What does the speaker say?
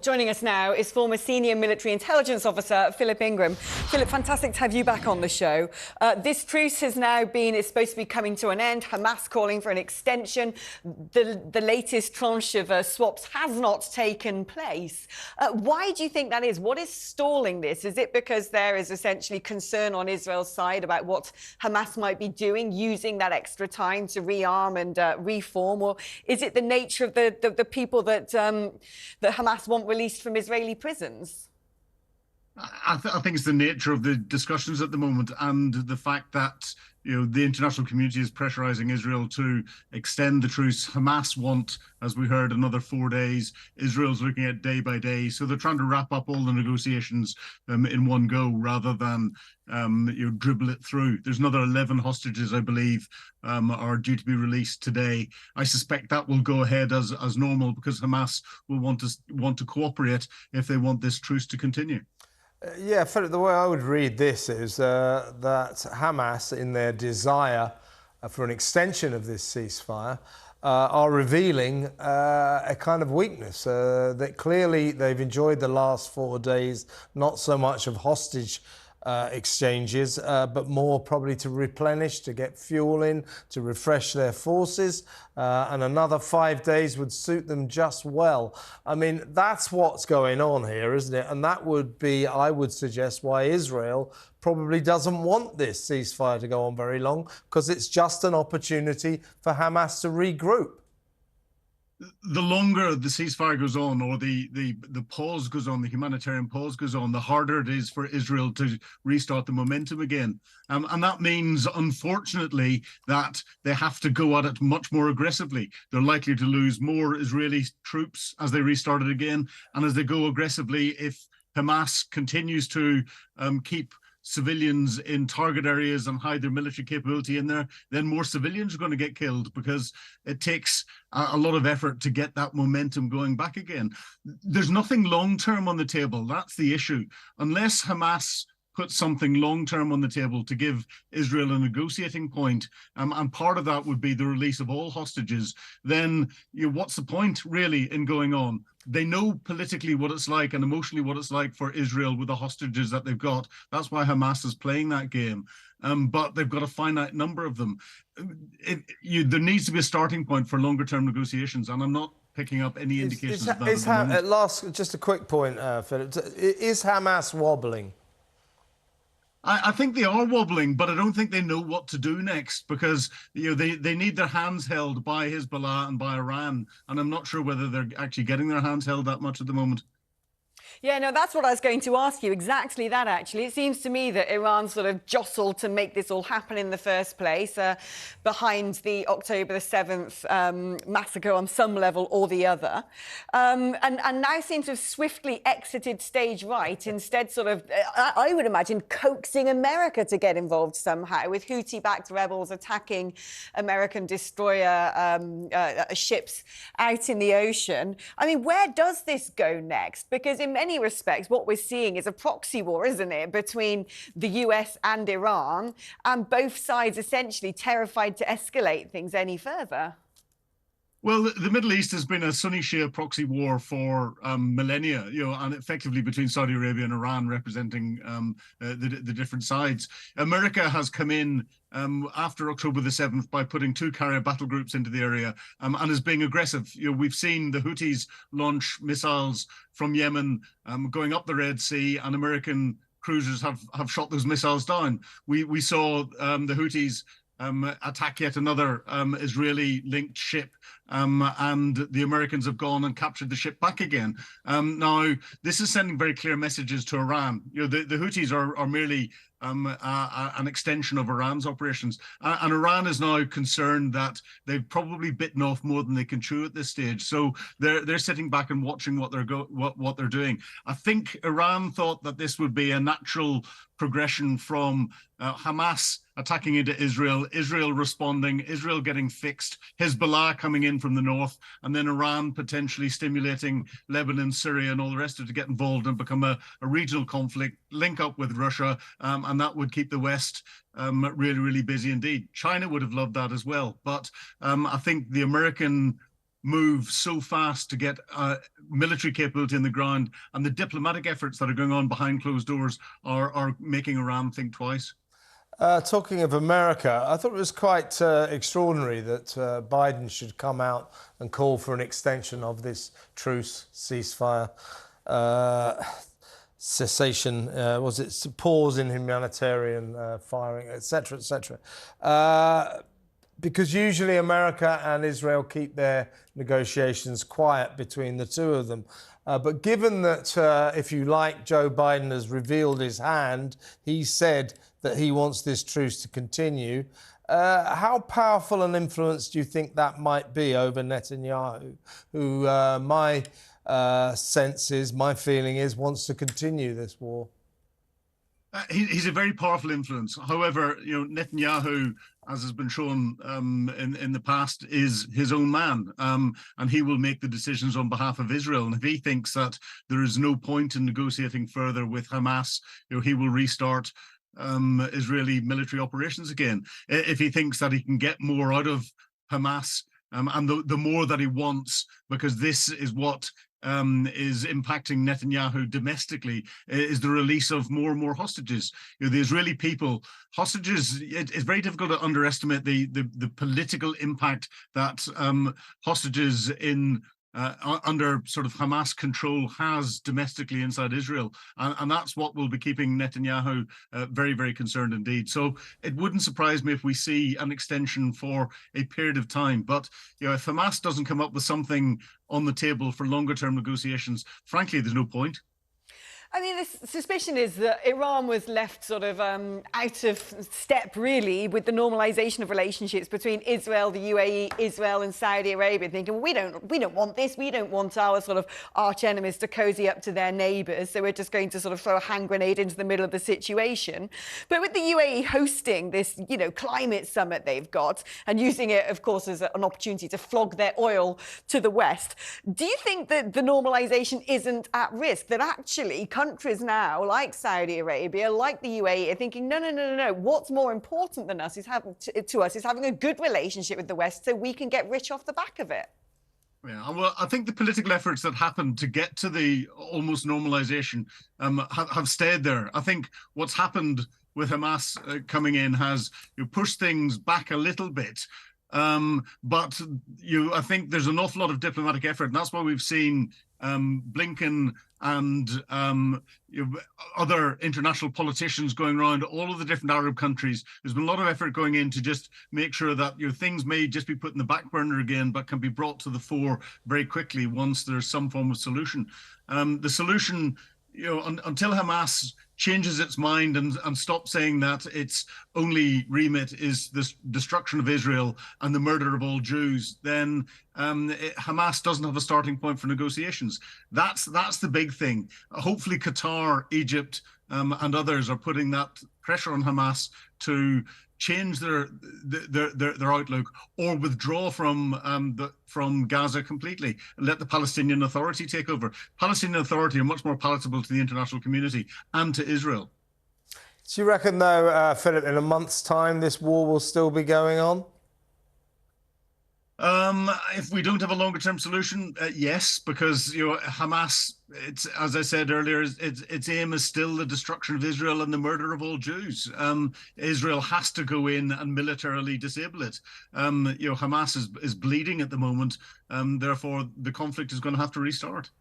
Joining us now is former senior military intelligence officer Philip Ingram. Philip, fantastic to have you back on the show. This truce has now been, it's supposed to be coming to an end. Hamas calling for an extension. The latest tranche of swaps has not taken place. Why do you think that is? What is stalling this? Is it because there is essentially concern on Israel's side about what Hamas might be doing, using that extra time to rearm and reform? Or is it the nature of the people that Hamas want released from Israeli prisons? I think it's the nature of the discussions at the moment, and the fact that the international community is pressurizing Israel to extend the truce. Hamas want, as we heard, another 4 days. Israel's looking at day by day, so they're trying to wrap up all the negotiations in one go rather than dribble it through. There's another 11 hostages, I believe, are due to be released today. I suspect that will go ahead as normal because Hamas will want to cooperate if they want this truce to continue. Yeah, Philip, the way I would read this is that Hamas, in their desire for an extension of this ceasefire, are revealing a kind of weakness, that clearly they've enjoyed the last 4 days, not so much of hostage exchanges, but more probably to replenish, to get fuel in, to refresh their forces, and another 5 days would suit them just well. I mean, that's what's going on here, isn't it? And that would be, I would suggest, why Israel probably doesn't want this ceasefire to go on very long, because it's just an opportunity for Hamas to regroup. The longer the ceasefire goes on, or the pause goes on, the humanitarian pause goes on, the harder it is for Israel to restart the momentum again. And that means, unfortunately, that they have to go at it much more aggressively. They're likely to lose more Israeli troops as they restart it again. And as they go aggressively, if Hamas continues to keep civilians in target areas and hide their military capability in there, then more civilians are going to get killed, because it takes a lot of effort to get that momentum going back again. There's nothing long-term on the table. That's the issue. Unless Hamas put something long-term on the table to give Israel a negotiating point, and part of that would be the release of all hostages, then what's the point really in going on? They know politically what it's like and emotionally what it's like for Israel with the hostages that they've got. That's why Hamas is playing that game. But they've got a finite number of them. There needs to be a starting point for longer-term negotiations, and I'm not picking up any indications of that. At last, just a quick point, Philip. Is Hamas wobbling? I think they are wobbling, but I don't think they know what to do next, because they need their hands held by Hezbollah and by Iran, and I'm not sure whether they're actually getting their hands held that much at the moment. Yeah, no, that's what I was going to ask you. Exactly that, actually. It seems to me that Iran sort of jostled to make this all happen in the first place, behind the October the 7th massacre on some level or the other, and now seems to have swiftly exited stage right, instead sort of, I would imagine, coaxing America to get involved somehow, with Houthi-backed rebels attacking American destroyer ships out in the ocean. I mean, where does this go next? Because in many respects, what we're seeing is a proxy war, isn't it, between the US and Iran, and both sides essentially terrified to escalate things any further. Well, the Middle East has been a Sunni Shia proxy war for millennia, and effectively between Saudi Arabia and Iran, representing the different sides. America has come in after October the 7th by putting 2 carrier battle groups into the area, and is being aggressive. We've seen the Houthis launch missiles from Yemen going up the Red Sea, and American cruisers have shot those missiles down. We saw the Houthis attack yet another Israeli-linked ship, and the Americans have gone and captured the ship back again. Now, this is sending very clear messages to Iran. The Houthis are merely an extension of Iran's operations, and Iran is now concerned that they've probably bitten off more than they can chew at this stage. So they're sitting back and watching what they're doing. I think Iran thought that this would be a natural progression from Hamas attacking into Israel, Israel responding, Israel getting fixed, Hezbollah coming in from the north, and then Iran potentially stimulating Lebanon, Syria, and all the rest of it to get involved and become a regional conflict, link up with Russia, and that would keep the West really, really busy indeed. China would have loved that as well. But I think the American move so fast to get military capability in the ground, and the diplomatic efforts that are going on behind closed doors are making Iran think twice. Talking of America, I thought it was quite extraordinary that Biden should come out and call for an extension of this truce, ceasefire, cessation, was it pause in humanitarian firing, etc., etc. Because usually America and Israel keep their negotiations quiet between the two of them. But given that, if you like, Joe Biden has revealed his hand, he said that he wants this truce to continue. How powerful an influence do you think that might be over Netanyahu, who my sense is, my feeling is, wants to continue this war? He's a very powerful influence. However, Netanyahu, as has been shown in the past, is his own man, and he will make the decisions on behalf of Israel. And if he thinks that there is no point in negotiating further with Hamas, he will restart Israeli military operations again. If he thinks that he can get more out of Hamas, and the more that he wants, because this is what is impacting Netanyahu domestically, is the release of more and more hostages. The Israeli people, hostages, it's very difficult to underestimate the political impact that hostages in under sort of Hamas control has domestically inside Israel. And that's what will be keeping Netanyahu very, very concerned indeed. So it wouldn't surprise me if we see an extension for a period of time. But if Hamas doesn't come up with something on the table for longer term negotiations, frankly, there's no point. I mean, the suspicion is that Iran was left sort of out of step, really, with the normalisation of relationships between Israel, the UAE, Israel and Saudi Arabia, thinking, well, we don't want this. We don't want our sort of arch enemies to cozy up to their neighbours. So we're just going to sort of throw a hand grenade into the middle of the situation. But with the UAE hosting this, climate summit they've got and using it, of course, as an opportunity to flog their oil to the West, do you think that the normalisation isn't at risk, that actually countries now, like Saudi Arabia, like the UAE, are thinking, no. What's more important than us is having a good relationship with the West so we can get rich off the back of it? Yeah, well, I think the political efforts that happened to get to the almost normalization have stayed there. I think what's happened with Hamas coming in has pushed things back a little bit. But I think there's an awful lot of diplomatic effort, and that's why we've seen Blinken and other international politicians going around all of the different Arab countries. There's been a lot of effort going in to just make sure that things may just be put in the back burner again, but can be brought to the fore very quickly once there's some form of solution. The solution, until Hamas changes its mind and stops saying that its only remit is this destruction of Israel and the murder of all Jews, then Hamas doesn't have a starting point for negotiations. That's the big thing. Hopefully Qatar, Egypt, and others are putting that pressure on Hamas to change their outlook or withdraw from Gaza completely and let the Palestinian Authority take over. Palestinian Authority are much more palatable to the international community and to Israel. Do you reckon, though, Philip, in a month's time, this war will still be going on? If we don't have a longer-term solution, yes, because Hamas, as I said earlier, its aim is still the destruction of Israel and the murder of all Jews. Israel has to go in and militarily disable it. Hamas is bleeding at the moment, therefore the conflict is going to have to restart.